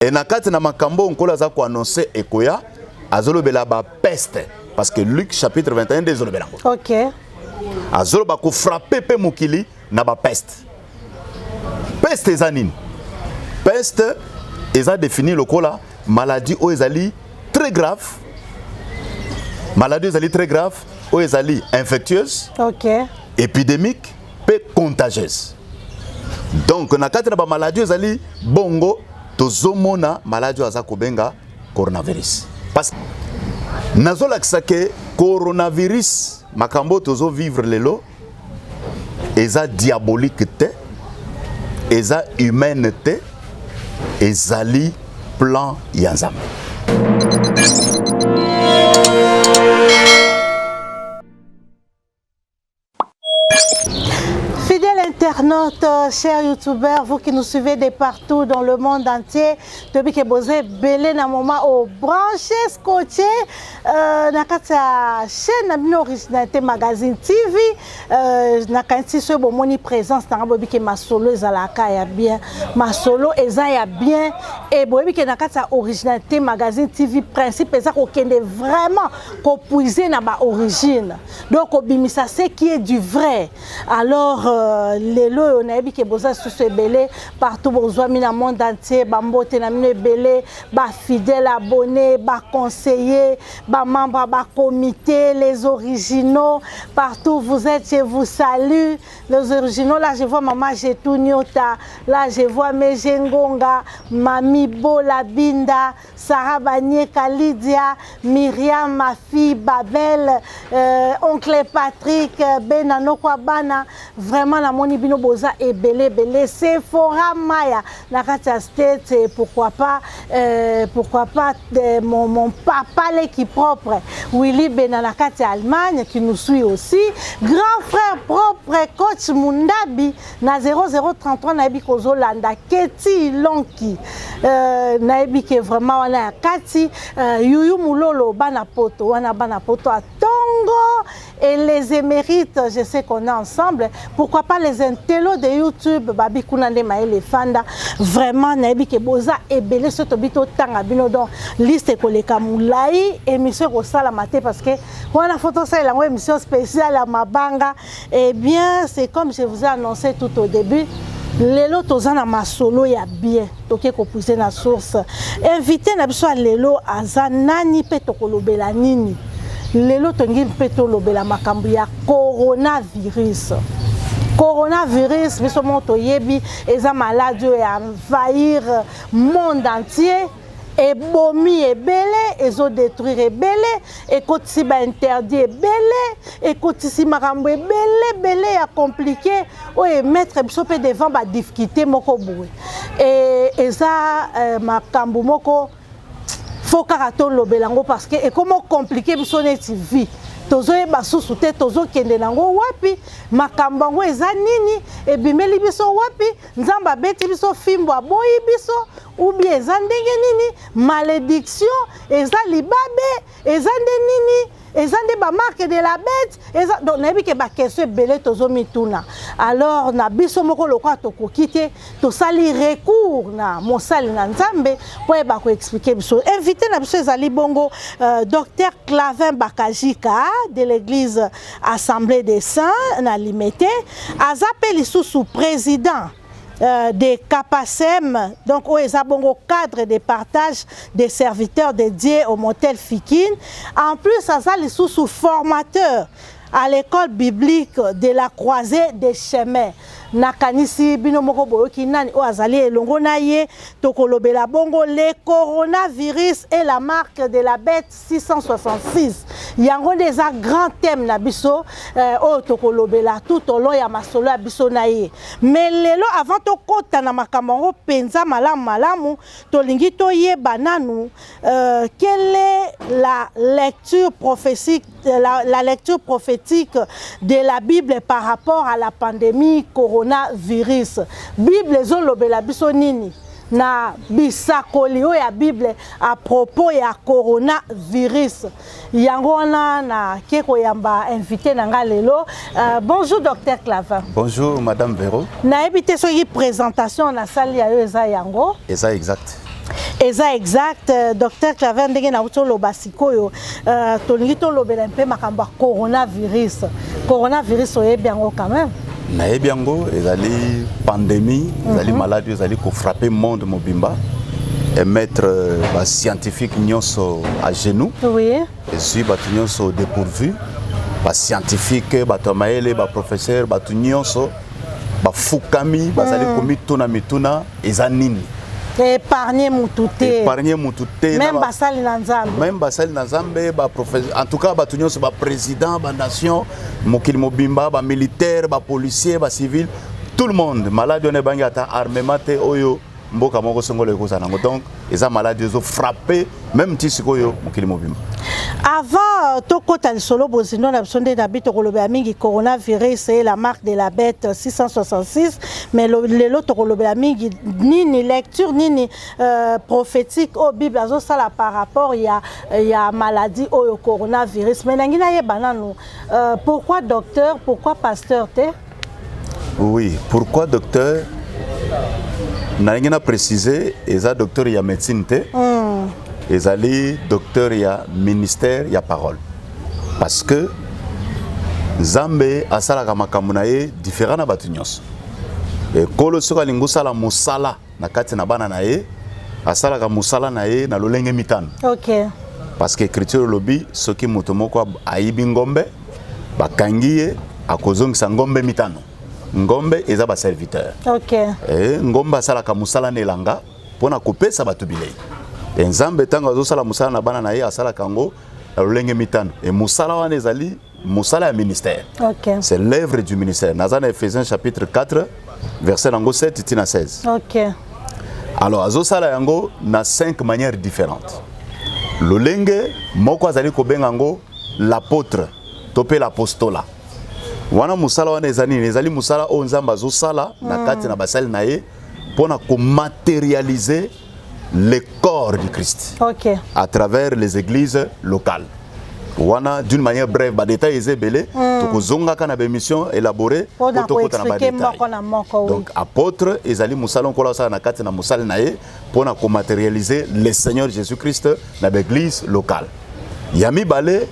Et nakati na makambo onkola za ko annoncer ekoya azolobela ba peste parce que Luc chapitre 21 désolé. OK. Azoloba ko frapper pe mokili na ba peste. Peste ezanine. Peste eza défini lokola maladie o ezali très grave. Maladie ezali très grave o ezali infectieuse. OK. Épidémique pe contagieuse. Donc nakati na ba maladie ezali bongo tozomona maladie aza kobenga coronavirus. Parce que nazolakisa ke coronavirus makambo tozo vivre lelo eza diabolique te, eza humaine te, ezali plan ya Nzambe. Fidèles internautes, chers youtubeurs, vous qui nous suivez de partout dans le monde entier, depuis que vous êtes belé na moment au branché scotché, na kata chaîne na originalité magazine TV, na kanti ce bon moni présence na bobi ke masolo ezalaka ya bien, masolo eza ya bien et bobi ke na kata originalité magazine TV principe eza ko kende vraiment ko puiser na ba origine. Donc obimisa ce qui est du vrai. Alors les lois on a vu que boza sous ce belé partout bozoa mina monde entier bambote na mine belé ba fidèles abonnés ba conseillers ba membres ba comité les originaux partout vous êtes je vous salue les originaux là je vois maman Jetuniota là je vois Mejengonga Mami Bola Binda Sarah Banyeka Lydia Myriam ma fille Babel oncle Patrick Benano Kwabana vraiment la moni bino boza et belé Sephora Maya la Katia State pourquoi pas mon papa l'équipe propre Willy Benana Katia Allemagne qui nous suit aussi grand frère propre coach Mundabi na 0033 naebi kozolanda Keti Lonki naebi que vraiment wana Kati Yuyu Mulolo bana poto a Tongo et les émérites je sais qu'on est ensemble pourquoi pas les intellos de YouTube babi kunande maele fanda vraiment naebi ke boza ebele ce tobito tanga bino donc liste koleka mulai émission ko sala maté parce que on a photo ça la émission spéciale à Mabanga et bien c'est comme je vous ai annoncé tout au début lelo tozana masolo ya bien toke ko pousser na source invité na biso lelo azanani pe tokolobela nini lelo tongi pe tolobela makambo ya coronavirus. Coronavirus, biso moto yebi eza maladie ya envahir monde entier et bomi ebele ezo détruire ebele et kotisi ba interdit ebele et kotisi makambo ebele ya compliqué o e mettre biso pe devant ba difficulté moko boue et eza makambo moko faut karato lobelango parce que et comment compliqué biso neti vie tozo yeba susu te tozo kende nango wapi makambo ngo eza nini ebimeli biso wapi nzamba beti biso fimbo aboyi biso ou bien eza ndenge nini malédiction eza libabe eza nde nini eza nde ba marque de la bête eza donc nayebi ke ba question belé tozo mituna alors na biso moko lokwa tokokite to sali recours na mosali na nzambe po eba ko expliquer biso invité na biso ezali bongo docteur Clavin Bakajika de l'église Assemblée des Saints na Limete azapeli sous président des CAPACEM, donc au Ezabongo cadre de partage des serviteurs dédiés au motel Fikine. En plus, ça les sous formateur à l'école biblique de la Croisée des Chemins. Nakanisi bino moko boyoki nani o azali elongo na ye tokolobela bongo le coronavirus et la marque de la bête 666 yango des grand thème na biso o tokolobela tout au long ya masolo ya biso na ye mais lelo avant to kota na makambo penza malamu tolingi to yeba nanu quelle est la lecture prophétique la lecture prophétique de la Bible par rapport à la pandémie coronavirus. Bible zolobela biso nini na bisakoli o ya Bible à propos ya coronavirus. Yango na keko yamba invité nanga lelo. Bonjour docteur Clavin. Bonjour madame Véro. Na ebité so yi présentation na salle ya eza yango. Eza exact. eza exact docteur Clavin ndenge na uto loba sikoyo tolingi to lobela mpe makambo coronavirus oyebi yango quand même nayebi yango ezali pandémie ezali maladie ezali ko frapper monde mobimba et mettre ba scientifique nyonso à genoux oui et suis batu nyonso dépourvu ba scientifique bato maele ba professeur batu nyonso ba fukami bazali ko mituna eza nini épargner mutute même basali na nzambe ba professeur en tout cas batu nyonso ba président ba nation mokili mobimba ba militaire ba policier ba civil tout le monde malade on est bangi ata armement te oyo mboka moko songolo ekoza nango donc eza malade zo frapper même ti sikoyo mokili mobimba avant tokota lisolo bozindo na biso nde na bito kolobela mingi coronavirus et la marque de la bête 666 mais lelo tokolobela mingi nini lecture nini prophétique au bible azosala par rapport ya maladie oyo coronavirus mais nangi na yeba nanu pourquoi docteur pourquoi pasteur te oui pourquoi docteur nalingi na préciser eza docteur ya médecine te ezali docteur ya ministère ya parole parce que Nzambe asalaka makambo na ye différent na batu nyonso ekolo soki alingi osala mosala na kati na bana na ye asalaka mosala na ye na lolenge mitano parce que écriture lobi soki moto moko ayibi ngombe bakangi ye akozongisa ngombe mitano ngombe eza ba serviteur ngombe asalaka mosala na elanga mpona kopesa bato bilei Nzambe tango azosala mosala na bana na ye asalaka yango na lolenge mitano et mosala wana ezali mosala ya ministère c'est l'œuvre du ministère naza na Ephésiens chapitre 4 verset nango 7 tina 16 alors azosala yango na 5 manières différentes lolenge moko azali kobenga yango l'apôtre to pe l'apostolat wana musala wana ezali musala oyo Nzambe azosala na kati na basali na ye mpona komatérialiser le corps du Christ à travers les églises locales. Wana d'une manière brève, ba détails ezebele, tokozonga kana ba émission élaborée pour tokota na ba détails. Donc apôtre ezali musala nkola sala na kati na musala na ye mpona komatérialiser le Seigneur Jésus-Christ na l'église locale. Yami balé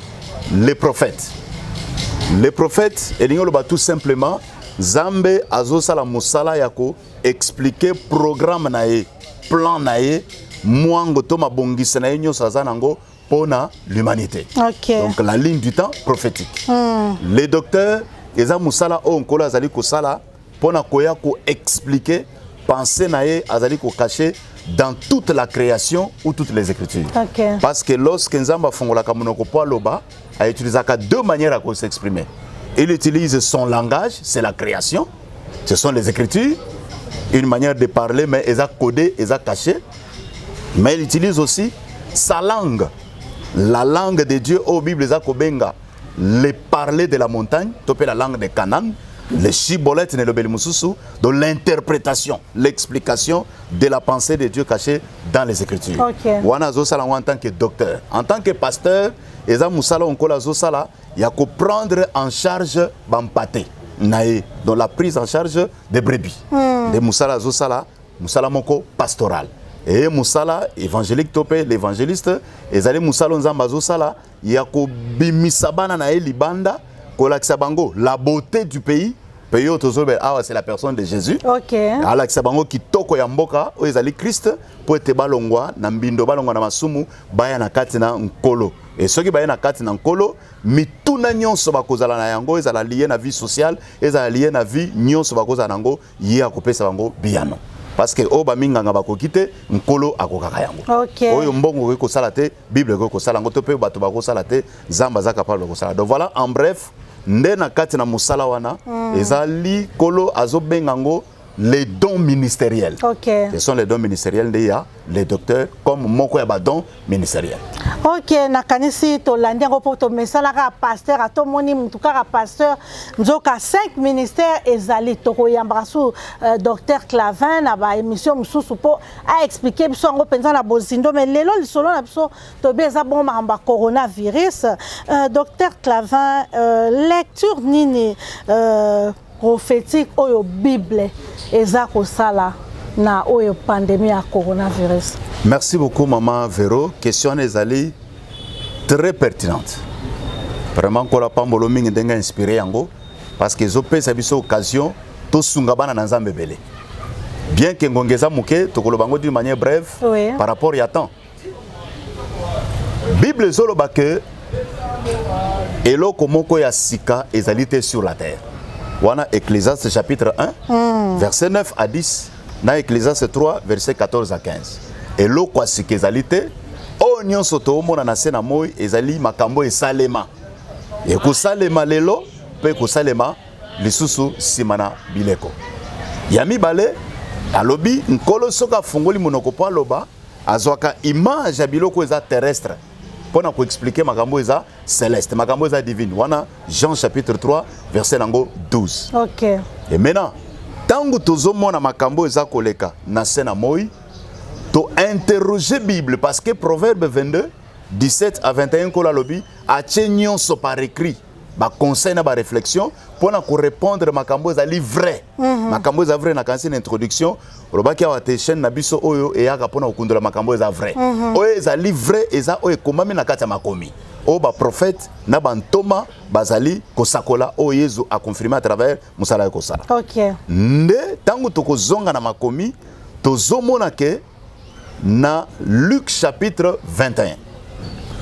les prophètes. Les prophètes elingo loba tout simplement Nzambe azosala musala yako expliquer programme na ye plan na ye mwango to mabongisa na ye nyonso aza nango pona l'humanité donc la ligne du temps prophétique les docteurs eza musala oyo nkolo azali kosala pona koya ko expliquer pensée na ye azali ko cacher dans toute la création ou toutes les écritures parce que lorsque Nzambe afongolaka monoko po aloba a utilisaka deux manières à s'exprimer il utilise son langage c'est la création ce sont les écritures une manière de parler, mais ils ont codé, ils ont caché. Mais il utilise aussi sa langue. La langue de Dieu, au Bible, ils ont benga. Les parler de la montagne, topé la langue de Canaan, les chibolettes, de l'interprétation, l'explication de la pensée de Dieu cachée dans les Écritures. Wana zo sala en tant que docteur. En tant que pasteur, ils ont musala onkola zo sala, il y a que prendre en charge bampate. Dans la prise en charge des brebis. De Moussala Zosala, Moussala Moko pastoral. Et Moussala évangélique topé, l'évangéliste, et Zali Moussala Nzamba Zosala, Yako Bimisabana Nae Libanda, Kolaksabango, la beauté du pays. Pays autozobe, c'est la personne de Jésus. Alaksabango qui toko yamboka, Oezali Christ, pour être balongwa, Nambindo balongwa na masumu, baya na katina nkolo. Et ceux qui baillent na kati na nkolo, mituna nyonso bakozala na yango ezala lié na vie sociale, ezala lié na vie nyonso bakozala nango yé akopesa bango biano. Parce que o ba minganga bakokite nkolo akokaka yango. Oyo mbongo ko sala te, Bible ko sala ngo to pe bato bako sala te, Nzambe za capable ko sala. Donc voilà en bref, nde na kati na musala wana ezali kolo azobengango les dons ministériels. Ce sont les dons ministériels de ya, les docteurs comme moko ya ba dons ministériels. Na kanisi to landia ko poto mesala ka pasteur ato moni mutuka ka pasteur nzoka 5 ministères ezali to ko yamba su docteur Clavin na ba émission mususu po a expliquer biso ngo penza na bozindo mais lelo lisolo na biso to beza bon mamba coronavirus docteur Clavin lecture nini prophétique oyo Bible eza ko sala na oyo pandémie ya coronavirus. Merci beaucoup maman Véro, question ezali très pertinente. Vraiment ko la pambolo mingi ndenga inspiré yango parce que zopesa biso occasion to sunga bana na nzambe belé. Bien que ngongeza muke to kolobango d'une manière brève oui. Par rapport à temps. Bible zoloba que eloko moko ya sika ezalité sur la terre. Wana Ecclésiaste chapitre 1 verset 9 à 10 na Ecclésiaste 3 verset 14 à 15. Eloko ya sika ezalité o nyonso to mona na sena moi ezali makambo esalema. Ekosalema lelo pe kosalema lisusu simana bileko. Yami bale alobi nkolo soka fungoli monoko po aloba azwaka image ya biloko eza terrestre pona ko expliquer makambo eza céleste makambo eza divine wana Jean chapitre 3 verset nango 12. OK. Et maintenant tangu tozomona makambo eza koleka na sena moi to interroger Bible parce que Proverbe 22 17 à 21 kola lobi a nyonso par écrit ba conseil na ba réflexion pour na ko répondre makambo ezali vrai makambo eza vrai na kansi na introduction robaki awa te chaîne na biso oyo e yaka pona okundula makambo eza vrai oyo ezali vrai eza oyo komami na kati ya makomi o ba prophète na ba ntoma bazali kosakola o Yesu a confirmé à travers musala ya kosala. OK. Nde tangu tokozonga na makomi tozomona ke na Luc chapitre 21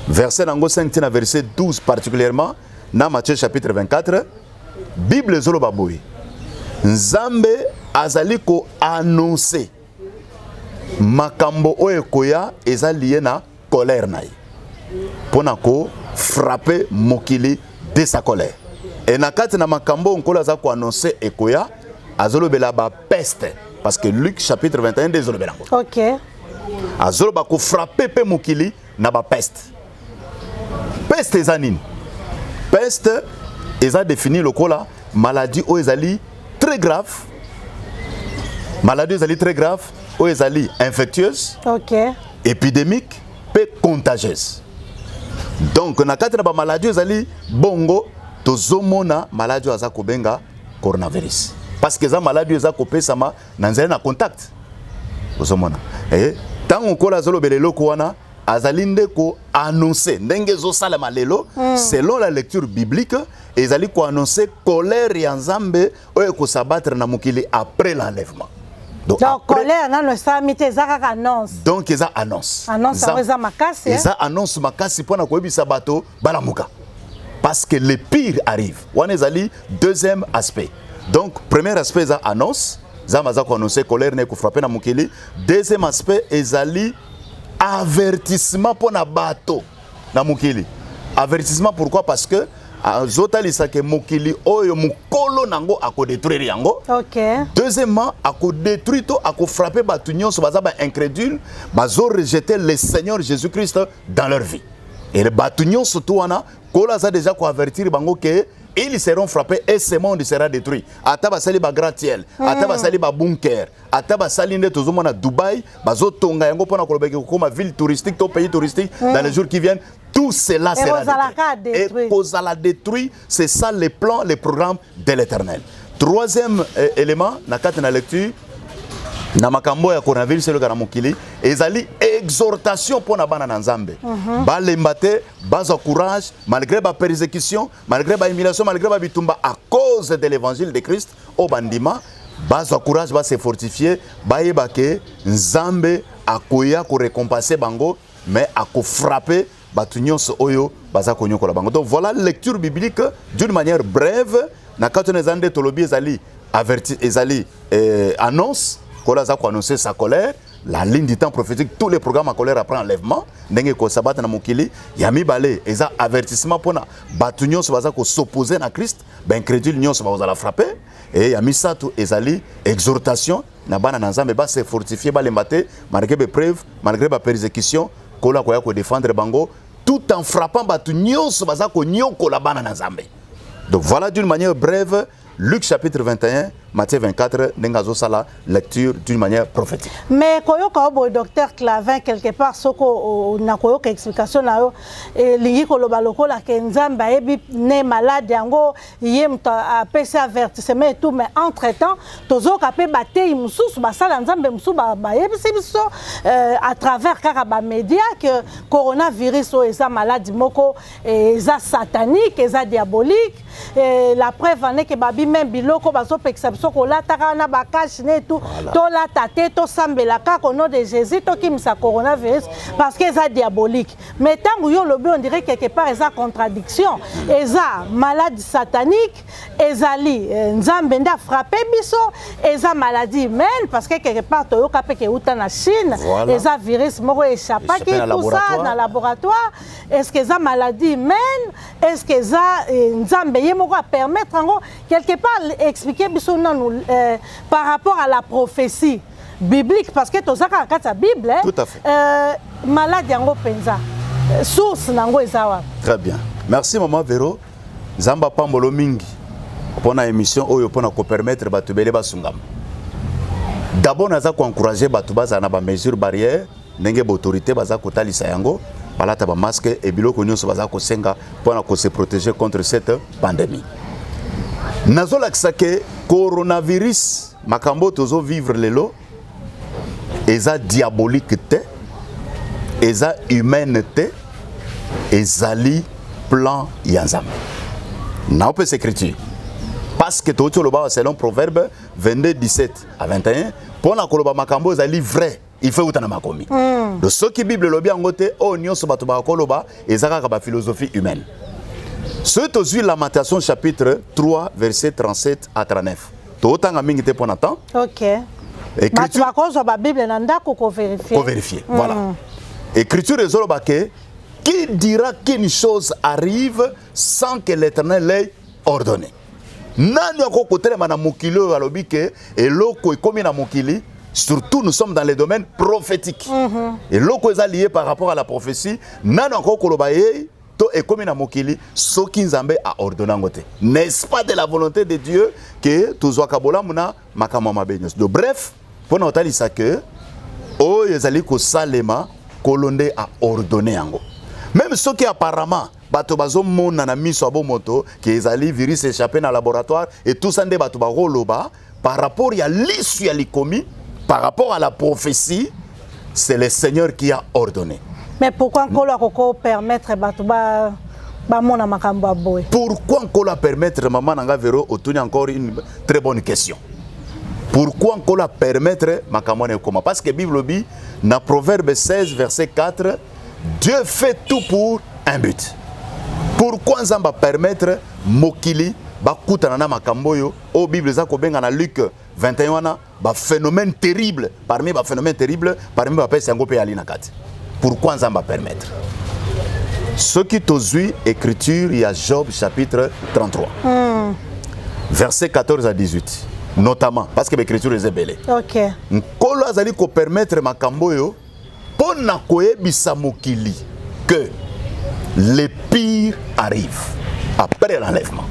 verset nango 5 tina verset 12 particulièrement na Matthieu chapitre 24 Bible zoloba boye Nzambe azali ko annoncer makambo oyo koya eza lié na colère na ye pona ko frapper mokili de sa colère et na kati na makambo nkolo aza ko annoncer ekoya azolobela ba peste parce que Luc chapitre 21 désolé nango. OK. Azoloba ko frapper pe mokili na ba peste. Peste eza nini? Peste eza défini lokola maladie o ezali très grave. Maladie ezali très grave o ezali infectieuse. OK. Épidémique pe contagieuse. Donc na kati na ba maladie ezali bongo tozomona maladie aza kobenga coronavirus. Parce que eza maladie eza kopesama na nzela na contact. Tozomona. Tango kola zolobele loko wana azali ndeko annoncer ndenge zo salama lelo selon la lecture biblique ezali ko annoncer colère ya Nzambe oyo ko sabattre na mokili après l'enlèvement. Donc colère na no samite ezaka annonce. Donc eza annonce. Annonce eza makasi. Eza annonce makasi pona ko yebisa bato balamuka. Parce que le pire arrive. Wana ezali deuxième aspect. Donc premier aspect eza annonce, zamaza ko annoncer colère ne ko frapper na mokili. Deuxième aspect ezali avertissement pour na bato na mokili. Avertissement pourquoi? Parce que zotalisaka ke mokili oyo mukolo nango ako détruire yango. OK. Deuxièmement, ako détruire to ako frapper bato nyonso baza ba incrédule, bazo rejeter le Seigneur Jésus-Christ dans leur vie. Et les bato nyonso to wana kola za déjà ko avertir bango ke ils seront frappés et ce monde sera détruit. Ataba sali ba gratte-ciel, ataba sali ba bunker, ataba sali nde tozomona Dubaï, bazo tonga yango pona kolobeki comme ville touristique, to pays touristique dans les jours qui viennent, tout cela sera détruit. Et kozala détruit, c'est ça les plans, les programmes de l'Éternel. Troisième élément, na kati na lecture na makambo ya coronavirus le kana mokili ezali exhortation pour na bana na Nzambe balembate baza courage malgré ba persécution malgré ba humiliation malgré ba bitumba à cause de l'évangile de Christ au bandima baza courage ba se fortifier ba yebake Nzambe akoya ko récompenser bango mais ako frapper batu nyonso oyo baza konyokola bango. Donc voilà lecture biblique d'une manière brève na katone zande tolobi ezali averti ezali annonce. Kola za ko annoncer sa colère, la ligne du temps prophétique, tous les programmes à colère après enlèvement, ndenge ko sabata na mokili, yami balé, eza avertissement pona batu nyonso baza ko s'opposer na Christ, ben crédule nyonso ba la frapper et yami satu ezali exhortation na bana na Nzambe ba se fortifier ba lembate malgré be preuve, malgré ba persécution, kola ko ya ko défendre bango tout en frappant batu nyonso baza ko nyoko la bana na Nzambe. Donc voilà d'une manière brève Luc chapitre 21, Matthieu 24 n'engazo sala lecture d'une manière prophétique. Mais koyoka obo docteur Clavin quelque part soko na koyoka explication na yo lingi koloba lokola ke nzamba ebi ne malade yango yem ta apesa avertissement et tout mais entre-temps tozoka pe batei mususu basala nzambe mususu ba yebisi biso à travers kaka ba média que coronavirus o eza maladie moko eza satanique eza diabolique et la preuve en est que babi même biloko bazo exception ko lataka na bakashi ne tout to lata te to sambela kaka au nom de Jésus to kimisa coronavirus parce que eza diabolique mais tangu yo lobi on dirait quelque part eza contradiction eza maladie satanique ezali nzambe nda frappé biso eza maladie humaine parce que quelque part to yo kapeke uta na Chine eza virus moko échappaki tout ça dans laboratoire est-ce que eza maladie humaine est-ce que eza nzambe yemoko a permettre ngo quelque part expliquer biso nanu par rapport à la prophétie biblique parce que tozaka kata Bible tout à fait maladie yango penza source nango ezawa. Très bien, merci maman Véro zamba pambolo mingi pona émission oyo pona ko permettre batu bele basungama. D'abord naza ko encourager batu baza na ba mesures barrières ndenge ba autorité baza ko talisa yango balata ba masque et biloko nyonso baza ko senga pona ko se protéger contre cette pandémie. Nazola kisake coronavirus makambo tozo vivre lelo eza diabolique te eza humaine te ezali plan yanzambe. Na peut s'écrire parce que tout le bas selon Proverbe 22 17 à 21 pour la koloba makambo ezali vrai il faut utana makomi. De ce qui Bible lobi angote o nyonso bato ba koloba ezaka ba philosophie humaine. Ce que Lamentation chapitre 3 verset 37 à 39. Totanga mingi te pour temps. OK. Écriture ba Bible nanda ko vérifier. Ko vérifier. Voilà. Écriture ezoloba que qui dira qu'une chose arrive sans que l'Éternel l'ait ordonné. Nani akoko telema na mokili oyo alobi ke eloko ekomi na mokili. Surtout, nous sommes dans les domaines prophétiques. Et l'oko est lié par rapport à la prophétie. Nani akoko kolobaye to ekomi na mokili soki nzambe a ordonné ngote. N'est-ce pas de la volonté de Dieu que tozwa kabola muna makama mabenyos. Donc bref, pour nous talisa que o ezali ko salema kolonde a ordonné yango. Même ceux qui apparemment bato bazo mona na miso abo moto qui ezali virus échappé dans laboratoire et tout ça nde bato ba roloba par rapport à l'issue à l'ikomi par rapport à la prophétie c'est le Seigneur qui a ordonné. Mais pourquoi Nkolo Koko permettre bato ba mona makambo aboy? Pourquoi Nkolo permettre maman Nanga Véro otuni encore une très bonne question. Pourquoi Nkolo permettre makambo ne koma? Parce que Bible dit dans Proverbe 16 verset 4 Dieu fait tout pour un but. Pourquoi Nzamba permettre mokili bakutana na makambo yo au Bible za ko benga na Luc 21 ba phénomène terrible parmi ba phénomène terrible parmi ba pesa ngo pe ali na kati. Pourquoi Nzamba permettre? Ce qui tozui écriture il y a Job chapitre 33. Verset 14 à 18 notamment parce que l'écriture est belle. OK. Nkolo azali ko permettre makambo yo pona koyebisa mokili que le pire arrive après l'enlèvement.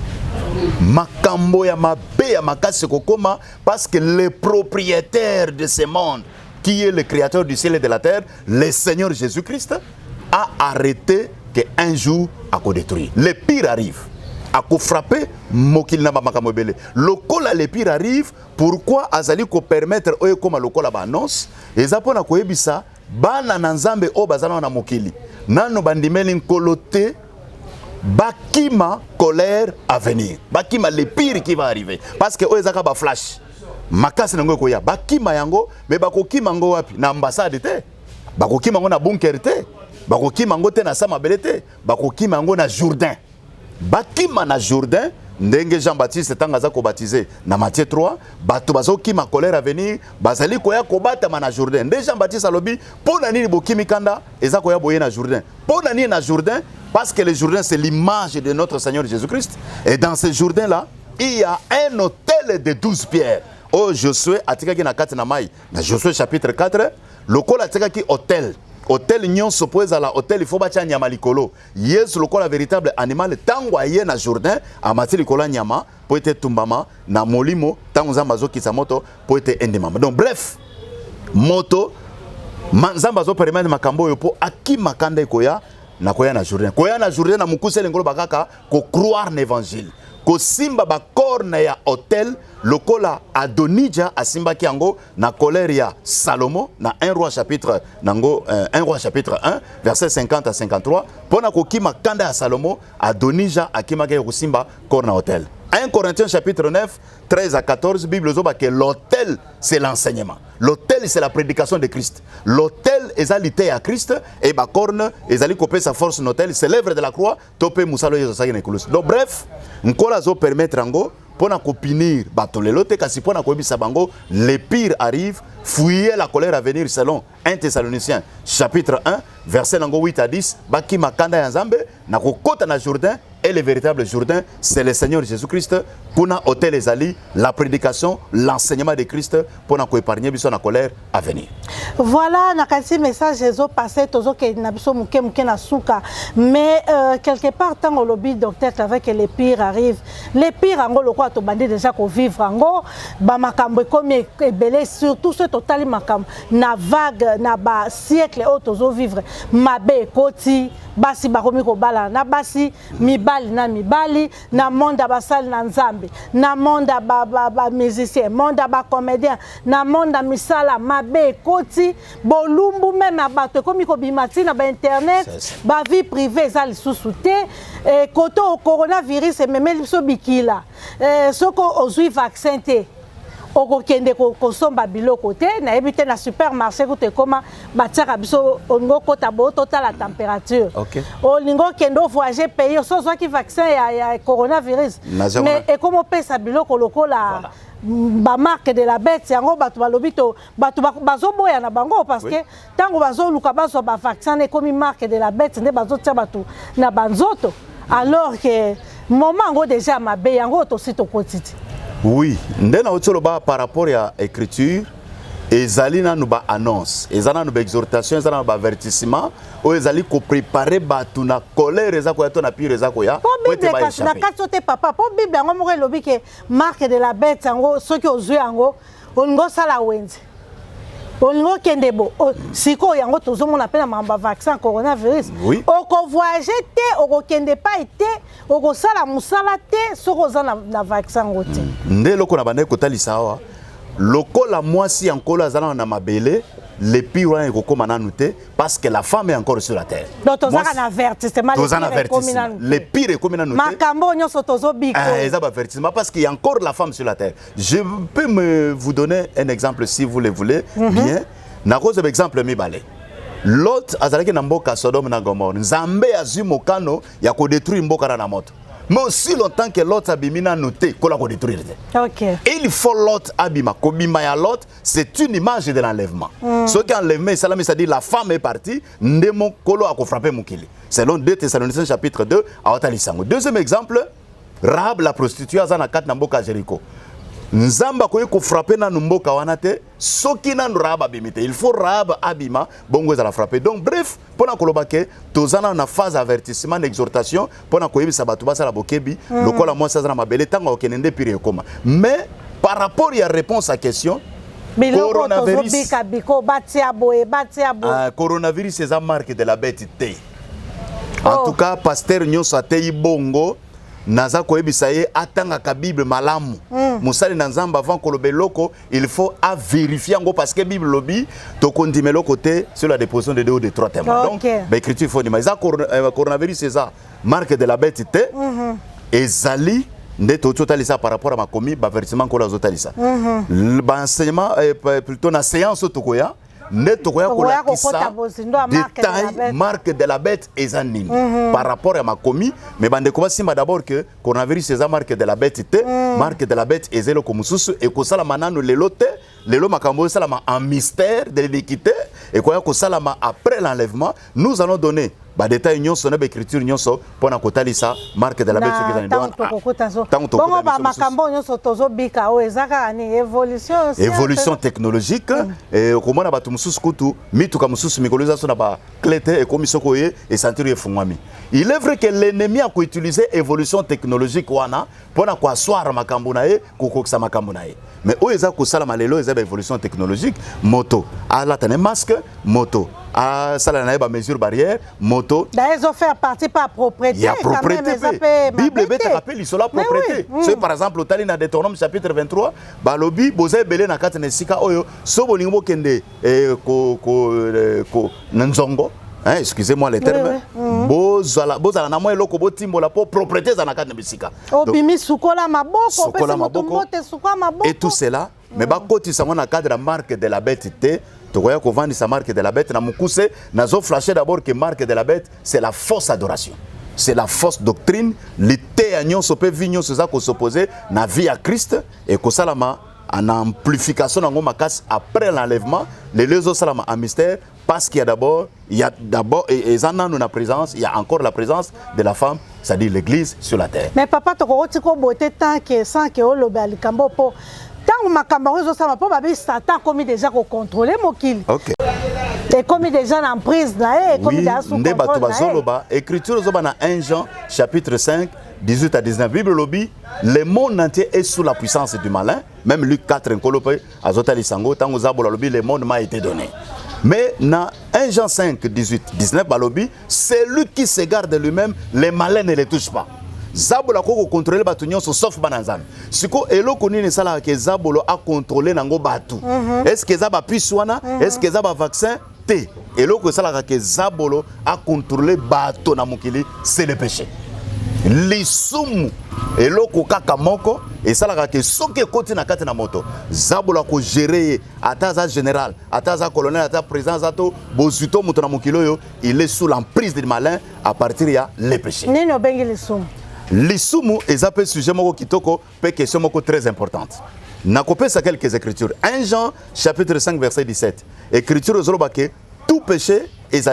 Makambo ya mabe ya makasi kokoma parce que le propriétaire de ce monde qui est le créateur du ciel et de la terre, le Seigneur Jésus-Christ a arrêté qu'un jour à ko détruire. Le pire arrive. À ko frapper mokili na makambo belé. Lokola le pire arrive, pourquoi azali ko permettre oyo koma lokola ba annonce ezapona ko yebisa bana na nzambe o bazana na mokili. Nano bandimeli nkolote bakima colère à venir. Bakima le pire qui va arriver parce que oezaka ba flash. Makasi nango ko ya bakima yango mais bakokima ngo wapi na ambassade te. Bakokima ngo na bunker te. Bakokima ngo te na samabele te. Bakokima ngo na Jourdain. Bakima na Jourdain ndenge Jean-Baptiste tanga za ko baptiser na Matthieu 3 bato bazokima colère à venir bazali koya kobata na Jourdain. Ndenge Jean-Baptiste alobi pona nini bokimi kanda eza koya boye na Jourdain. Pona nini na Jourdain parce que le Jourdain c'est l'image de notre Seigneur Jésus-Christ et dans ce Jourdain là il y a un autel de 12 pierres. Oh Josué atikaki na kati na mai na Josué chapitre 4 lokola atikaki autel. Hôtel nyon s'oppose à la hôtel il faut batia nyama likolo. Yes lokola véritable animal tango aye na Jourdain a mati likolo nyama po ete tumbama na molimo tango nzambe azokisa moto po ete endemama. Donc bref, moto nzambe azopermettre makambo oyo po akima kanda ekoya na koya na Jourdain. Koya na Jourdain na mukuse lengolo bakaka ko croire na évangile. Ko simba ba corne ya hôtel lokola Adonija asimbaki yango na colère ya Salomo na 1 roi chapitre 1 verset 50 à 53 pona ko kima kanda ya Salomo Adonija akimaki ko simba corne na hôtel. 1 Corinthiens chapitre 9, 13 à 14, Bible zoba que l'autel c'est l'enseignement. L'autel c'est la prédication de Christ. L'autel est alité à Christ et ba corne est ali couper sa force l'autel, c'est l'œuvre de la croix, topé musalo yeso sa nekulus. Donc bref, nkola zo permettre ngo pona ko punir batolelo te kasi pona ko bisa bango les pires arrivent, fuyez la colère à venir selon 1 Thessaloniciens chapitre 1 verset 8 à 10, baki makanda ya Nzambe na ko kota na Jourdain. Et le véritable Jourdain, c'est le Seigneur Jésus-Christ. Pour nous, hôtel les alliés, la prédication, l'enseignement de Christ, pour nous épargner la colère à venir. Voilà, nakasi message Jésus passé, tozo ke nabiso muke na souka. Mais quelque part, tant au lobby docteur avec les pires arrivent, les pires en gros le quoi to bandé déjà qu'on vivre en gros, ba makambo comme belé surtout ce total makambo na vague na ba siècle au tozo vivre mabe koti basi bakomi ko bala na basi mibali na mibali na monde basali na nzambe na monde ba musicien monde ba comédien na monde misala mabe koti bolumbu même abato komi ko bimati na ba internet ba vie privée za lisusu te koto au coronavirus même biso bikila soko ozui vaccin te okokende kosomba biloko te na ebite na supermarché kote koma batiaka biso ongo kota bo total la température. Olingo kendo voyager pays so ki vaccin ya coronavirus mais et comme pesa biloko lokola ba marque de la bête yango batu balobito batu bazoboya na bango parce que tango bazoluka bazo ba vaccin e comme marque de la bête ne bazotia batu na banzoto alors que moment ngo déjà mabe yango to sito kotiti. Oui, par rapport à l'écriture, ezali na nuba annonce, ezana nuba exhortation, ezana nuba avertissement, ou ezali ko préparer batu na colère ezako ya to na pire ezako ya. Po Bible na kasote papa, po Bible ngo mo lobi ke marque de la bête ngo soki ozwe ngo ongo sala wenze. Ongo kendebo siko yango tozomona pe na mamba vaccin coronavirus. Oui. Oko voyager te, oko kende pa te, oko sala musala te, soko za na vaccin ngote. Nde loko na bande kotalisa wa. Loko la mwasi ankolo azana na mabele, les pires ekokoma nanu te parce que la femme est encore sur la terre. Donc tozaka na avertissement les pires ekomi nanu te. Makambo nyoso tozo biko. Ezaba avertissement parce qu'il y a encore la femme sur la terre. Je peux vous donner un exemple si vous le voulez bien. Na cause de exemple mibale. Lot azalaki na mboka Sodome na Gomorrhe. Nzambe azui mokano ya ko détruire mboka na moto. Mais aussi longtemps que l'autre abimina noté, qu'on l'a détruire. Ok. Et il faut l'autre abima. Kobima ya l'autre, c'est une image de l'enlèvement. Ce qui enlèvement, c'est-à-dire la femme est partie, ndemo kolo a frappé Moukili. Selon 2 Thessaloniciens chapitre 2, à Otalisango. Deuxième exemple, Rahab la prostituée à Zanakat Namboka Jéricho. Nzamba koye ko frapper na mboka wana te soki na Rahab abimite il faut Rahab abima bongo za la frapper. Donc bref pona kolobake tozana na phase avertissement d'exhortation pona koyebisa batu basala bokebi lokola moi ça na mabele tanga okenende pire koma. Mais par rapport à réponse à question coronavirus c'est la marque de la bête te. En tout cas pasteur nyonso atei bongo naza koyebisa ye atanga ka Bible malamu musali na nzamba avant kolobe loko il faut à vérifier ngo parce que Bible lobi to kondime loko te sur la déposition de 2 ou de 3 témoins. Donc l'écriture faut dire ça coronavirus c'est ça marque de la bête te ezali nde to totalisa par rapport à ma commis ba versement ko la zotalisa ba enseignement plutôt na séance tokoya Netokoya kolakisa détail marque de la bête ezanini par rapport à ma commis mais bande ko simba d'abord que coronavirus c'est marque de la bête te marque de la bête ezelo komususu et ko sala manano lelo te lelo makambo sala en mystère de l'équité et ko sala après l'enlèvement nous allons donner ba détail nyonso na ba écriture nyonso pona kotalisa marque de la bête qui est dans bon ba makambo nyonso tozo bika o ezaka ni évolution technologique et comment na batu mususu kutu mituka mususu mikoloza so na ba clété et comme soko ye et sentir efungwami. Il est vrai que l'ennemi a utilisé évolution technologique wana pona ko assoir makambo na ye kokokisa makambo na ye. Mais o eza ko sala malelo eza ba évolution technologique moto ala tane masque moto à ça la ba mesure barrière moto d'ailleurs ils ont fait partie par propriété. Il y a propriété. Bible bête rappelle il la propriété. C'est par exemple au Talina Deutéronome chapitre 23 balobi boze belé na kati nesika oyo so bolingo kende ko nzongo. Hein, excusez-moi les termes. Bozala na mo eloko botimbola po propriété za na kati nesika. Obimi sukola maboko pesa motombote sukola maboko. Et tout cela mais ba koti sa na cadre la marque de la bête té. Tokoya ko vendre sa marque de la bête na mukuse nazo flasher d'abord que marque de la bête c'est la fausse adoration. C'est la fausse doctrine, l'ité agnon sope vignon ça ko s'opposer na vie à Christ et ko salama en amplification dans makas après l'enlèvement les deux autres salama en mystère parce qu'il y a d'abord et na présence il y a encore la présence de la femme c'est-à-dire l'église sur la terre. Mais papa to ko tiko boté tant que sans que o lobali kambo po tant makambo zo sama po babi Satan commis déjà ko contrôler mokili. OK. Et commis déjà en prise là et commis déjà sous contrôle. Écriture zo na 1 Jean chapitre 5 18 à 19 Bible lobby le monde entier est sous la puissance du malin même Luc 4 nkolope azotali sango tango zabola lobby le monde m'a été donné. Mais dans 1 Jean 5 18 19 balobi c'est lui qui se garde lui-même les malins ne les touchent pas. Zabolo ko contrôler batu nyonso sauf bananzam. Siko eloko nini sala ke Zabolo a contrôler nango batu. Est-ce que zaba piswana? Est-ce que zaba vaccin? T. Eloko sala ke Zabolo a contrôler batu na mukili, c'est le péché. Lisumu eloko kaka moko et sala ke soke koti na kati na moto. Zabolo ko gérer ataza général, ataza colonel, ataza président zato bozuto muto na mukilo yo, il est sous l'emprise du malin à partir ya le péché. Nino bengi lisumu. L'isumu est un sujet kitoko pe question moko très importante. Nakopesa quelques écritures. 1 Jean chapitre 5 verset 17. Écriture zolobake tout péché est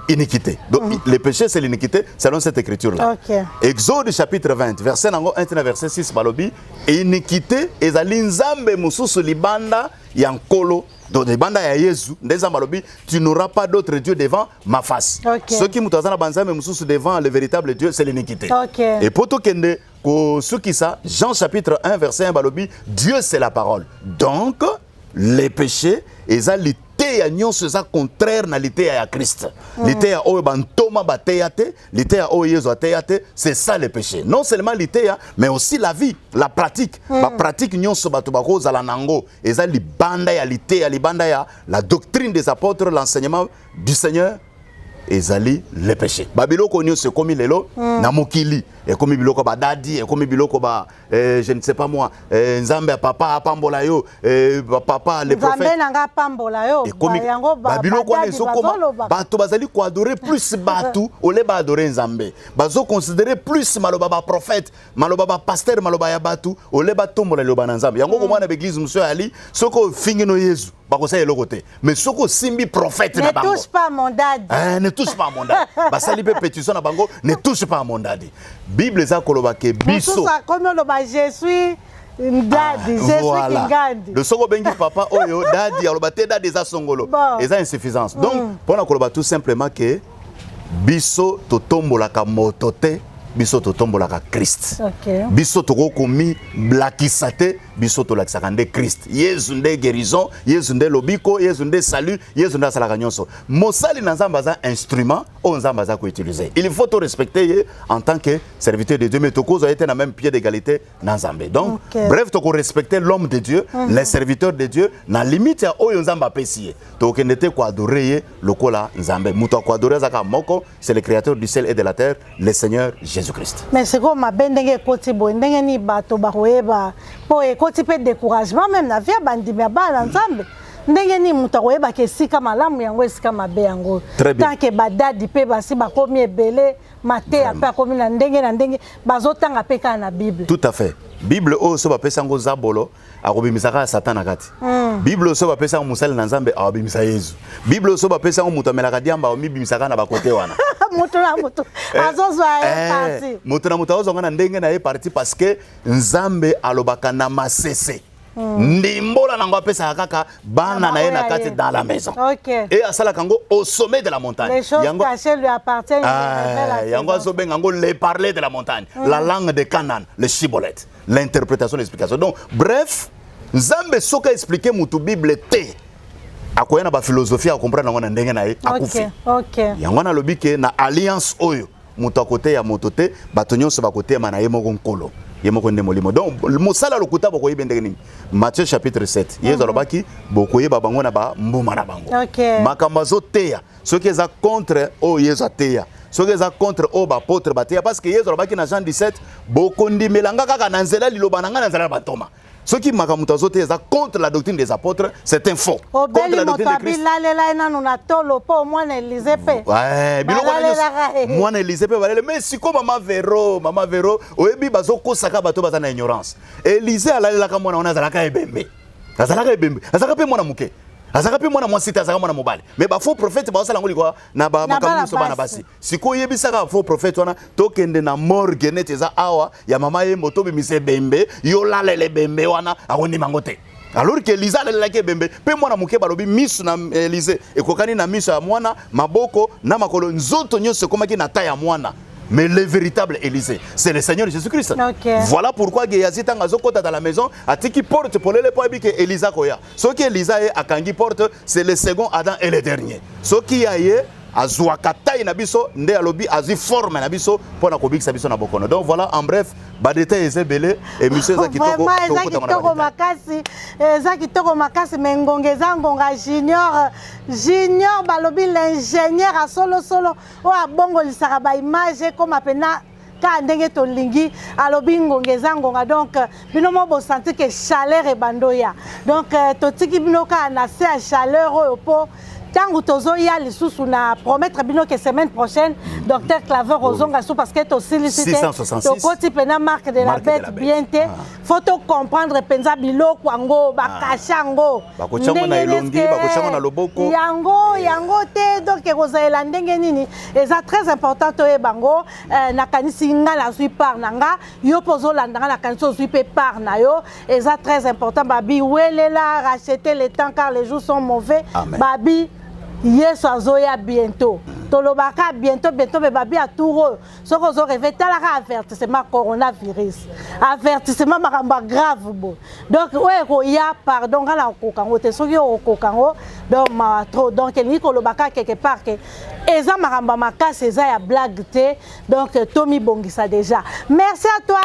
iniquité. Donc le péché c'est l'iniquité selon cette écriture là. Okay. Exode chapitre 20 verset nango 1 verset 6 balobi iniquité est nzambe mususu libanda yankolo. Donc les bandes ya Yesu, tu n'auras pas d'autre Dieu devant ma face. Okay. Ceux qui m'ont devant le véritable Dieu, c'est l'iniquité. Okay. Et pour tout kende, ce qui ça, Jean chapitre 1 verset 1 balobi, Dieu c'est la parole. Donc les péchés, ils ont l'ité à nyonso ça contraire na l'ité à Christ. L'ité à o bantoma bateyate, l'ité à o Yesu ateyate, c'est ça le péché. Non seulement l'ité mais aussi la vie, la pratique. La pratique nyonso batu bako za la nango, ils ont libanda ya l'ité, libanda ya la doctrine des apôtres, l'enseignement du Seigneur. Ezali le péché. Babiloko nyo se komi lelo na mokili et komi biloko ba dadi et komi biloko ba je ne sais pas moi nzambe papa pambola yo papa le prophète nzambe nanga pambola yo yango babiloko ne so koma bato bazali ko adorer plus batu ole ba adorer nzambe bazo considérer plus maloba ba prophète maloba ba pasteur maloba ya batu ole ba tombola lo ba nzambe yango ko mwana l'église monsieur ali soko fingino Yesu bakosa eloko te mais soko simbi prophète na bango ne touche pas mon dadi ne touche pas à mon dadi. Basali pe pétition na bango ne touche pas à mon dadi. Bible za koloba ke biso. Comme le je suis dadi, je suis ngandi. Le soko bengi papa oyo dadi aloba te dadi za songolo. Eza insuffisance. Donc pour na koloba tout simplement que biso totombola ka motote biso totombola ka Christ. Okay. Biso toko komi blakisate biso to laksakande Christ. Yesu nde guérison, Yesu nde lobiko, Yesu nde salut, Yesu nde salaka nyonso. Mosali na nzamba za instrument o nzamba za ko utiliser. Il faut te respecter en tant que serviteur de Dieu mais toko a été na même pied d'égalité na nzambe. Donc bref toko respecter l'homme de Dieu, les serviteurs de Dieu na limite ya oyo nzamba pesi. To kenete ko adorer lokola nzambe. Muto ko adorer zaka moko, c'est le créateur du ciel et de la terre, le Seigneur Jésus-Christ. Mais c'est comme ma bendenge koti bo ndenge ni bato ba koyeba po e koti pe découragement même na vie bandimi ba na nzambe ndenge ni muto koyeba ke sika malamu yango esika mabe yango tant que badadi pe basi bakomi ebele mate ape akomi na ndenge bazotanga pe kana na Bible. Tout à fait. Bible o so ba pesa ngo Zabolo akobimisaka Satan na kati. Bible so ba pesa ngo musali na nzambe akobimisaka Yesu. Bible so ba pesa ngo muto amelaka diamba omibimisaka na bakote wana. moto na moto azozwa parti moto na moto azozwa na ndenge na parti parce que nzambe alobaka na masese ndimbola nango apesa kaka bana na ye na kati dans la maison. Et asala kango au sommet de la montagne. Les choses cachées lui appartiennent. Yango azobenga ngo les parler de la montagne, la langue de Canaan, le shibboleth, l'interprétation, l'explication. Donc bref, nzambe soka expliquer mutu Bible te. Akoya na ba philosophie a comprendre ngo na ndenge na ye akufi. Yango na lobi ke na alliance oyo mutu akote ya motote bato nyonso bakote ma na ye moko nkolo. Donc mosala lokuta bokoyi bendenge nini Matthieu chapitre 7 yezo lobaki bokoyi babango na ba mbuma na bango makambo azoteya soki eza contre o yezo ateya soki eza contre o baapôtre bateya parce que yezo lobaki na Jean 17 bokondimelanga kaka na nzela liloba na nga na nzela batoma. Ce qui m'a dit contre la doctrine des apôtres, c'est un faux. Contre la doctrine de Christ. Moi, mais si comme maman Véro, oyebi bazoko saka bato bazana ignorance. Élisée ala la kamona on azalaka ebembe. Azalaka ebembe. Azalaka pe mwana muke. Azaka pe mwana mwasi ta azalaka mwana mobali. Mais ba faux prophète ba sala ngoli kwa na ba makambo so bana basi. Siko yebi saka faux prophète wana tokende na morgue neteza awa ya mama ye moto bimise bembe yo lalele bembe wana akoni mangote. Alors que Elisa lelaki bembe pe mwana muke balobi misu na Elise ekokani na misu ya mwana maboko na makolo nzoto nyonso komaki na ta ya mwana. Mais le véritable Élysée, c'est le Seigneur Jésus-Christ. Voilà pourquoi Géasi Tangazo Kota dans la maison a qui porte pour les points que Elisa Koya. Ce qui Elisa est à Kangi porte, c'est le second Adam et le dernier. Ce qui a eu Azuakata inabiso, nde alobi azi forme nabiso pour na kobik sabiso na bokono. Donc voilà en bref, badeta ezebele et monsieur Zakitoko makasi, Zakitoko makasi mengongeza ngonga junior balobi l'ingénieur a solo o abongo lisaka ba image comme apena ka ndenge to lingi alobi ngongeza ngonga donc bino mo bo sentir que chaleur e bandoya. Donc totiki bino ka na se chaleur oyo po tango tozo ya lisusu na promettre bino que semaine prochaine docteur Claver Ozonga sou parce que to silicité to koti pena marque de la bête bien te faut to comprendre penza biloko ngo bakashango bakochanga na elongi bakochanga na loboko yango te donc ekozela ndenge nini eza très important to ebango na kanisi nga la sui par nanga yo pozo landanga na kanisi sui pe par na yo eza très important babi welela racheter le temps car les jours sont mauvais babi Yesu azoya bientôt. Tolobaka bientôt be babi a touro. Soko zo rêver talaka avertissement coronavirus. Avertissement makamba grave bo. Donc ouais ko ya pardon ngala kokango te soki okokango donc ma trop donc ni kolobaka quelque part que eza makamba makasi eza ya blague te donc Tommy bongisa déjà. Merci à toi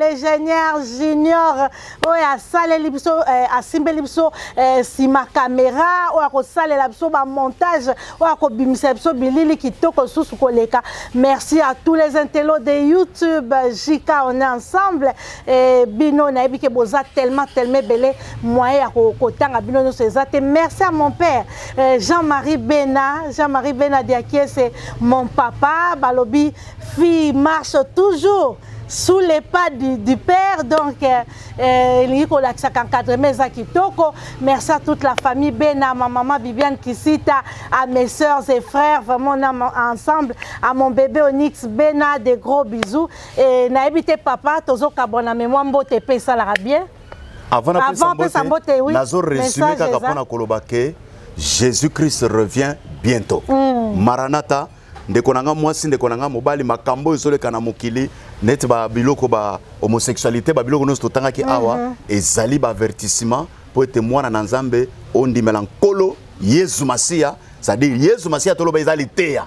l'ingénieur junior oya saleli biso asimbeli biso si ma caméra oya ko salela biso ba montage oya ko bimisa biso bilili kitoko susu koleka. Merci à tous les intellos de YouTube JK on est ensemble et bino na ebike boza tellement belé moyen ya kotanga bino no sezate. Merci à mon père Jean-Marie Bena Diakie, c'est mon papa balobi fille marche toujours sous les pas du père, donc merci à toute la famille Bena, à ma maman Viviane Kisita, à mes soeurs et frères, vraiment on est ensemble, à mon bébé Onyx Bena, des gros bisous. Et naïbité papa, tozo kabona mémoire mbote pe ça la bien. Avant Sambote, oui. Nazo résumé kakapona kolobake, Jésus-Christ revient bientôt. Maranatha. Ndekonanga mwasi ndekonanga mobali makambo isole kana mokili net ba biloko ba homosexualité ba biloko no stotanga ki awa ezali ba avertissement pour être mwana na nzambe ondimela nkolo Yesu Masia, c'est-à-dire Yesu Masia toloba ezali teya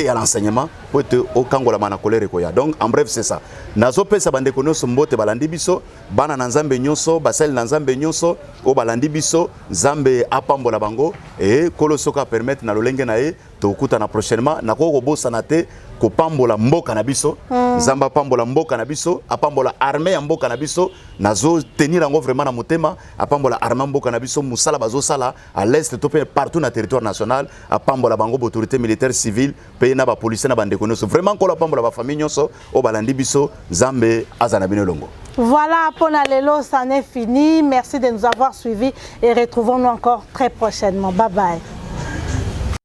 à l'enseignement pour être au kangola mana kolere koya. Donc en bref c'est ça. Nazo pesa bande kono sombote balandi biso bana na nzambe nyonso basel na nzambe nyonso o balandi biso nzambe apambola bango et kolo soka permettre na lolenge na ye to kuta na prochainement na ko bosa na te ko pambola mboka na biso nzamba pambola mboka na biso apambola armée ya mboka na biso nazo tenir yango vraiment na motema apambola armée mboka na biso musala bazo sala à l'est to partout na territoire national apambola bango autorité militaire civile pe na ba police na bande kono vraiment ko la pambola ba famille nyonso o balandi biso nzambe azana bino longo. Voilà, pour Lelo, ça en est fini. Merci de nous avoir suivis et retrouvons-nous encore très prochainement. Bye bye.